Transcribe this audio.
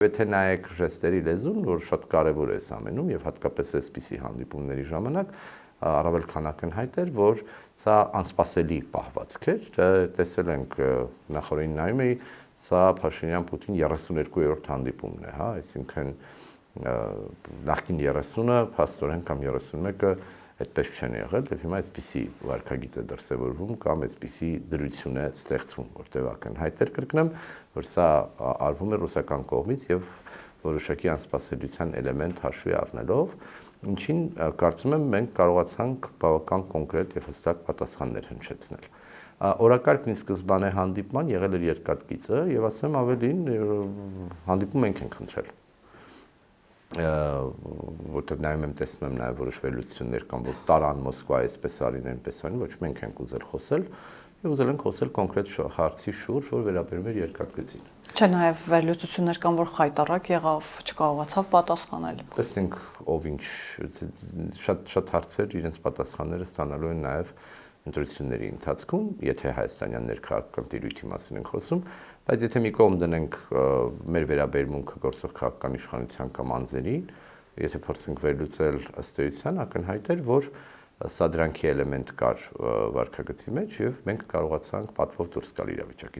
Եթե նայեք ժեստերի լեզուն, որ շատ կարևոր է այս ամենում եւ հատկապես այսպիսի հանդիպումների ժամանակ առավել քան ակնհայտ էր, որ սա անսպասելի պահվածք էր, տեսել ենք նախորդին նայում էի, սա Փաշինյան-Պուտին 32-րդ հանդիպումն է, հա, այսինքն նախկին 30-ը, փաստորեն կամ 31-ը այդպես չեն եղել, եւ հիմա այսպիսի վարքագիծ է դրսևորվում կամ այսպիսի դրություն է ստեղծվում, որտեղ ակնհայտ էր կրկնեմ, որ սա արվում է ռուսական կողմից եւ որոշակի անսպասելիության էլեմենտ հաշվի առնելով, ինչին կարծում եմ մենք կարողացանք բավական կոնկրետ եւ հստակ պատասխաններ հնչեցնել։ Օրակարգն ի սկզբանե հանդիպման եղել էր երկաթգիծը եւ ասեմ ավելին հանդիպում մենք ենք խնդրել որտեղ նայում եմ տեսնում եմ նաև որոշ վերլուծություններ կամ որ տարան Մոսկվա այսպես արին այնպես արին ոչ մենք ենք ուզել խոսել եւ ուզել ենք խոսել կոնկրետ հարցի շուրջ որ վերաբերում էր երկաթգծին Չէ նաև վերլուծություններ կան որ խայտառակ եղավ չկարողացավ պատասխանել տեսնենք ով ինչ շատ հարցեր իրենց պատասխանները ստանալու են նաև ընտրությունների ընթացքում եթե հայաստանյան ներքաղաքական տիրույթի մասին ենք խոսում բայց եթե մի կողմ դնենք մեր վերաբերմունքը գործող քաղաքական իշխանության կամ անձերին, եթե փորձենք վերլուծել ըստ էության, ակնհայտ էր, որ սա դրանքի էլեմենտ կար վարքագծի մեջ եւ մենք կարողացանք պատվով դուրս գալ իրավիճակից։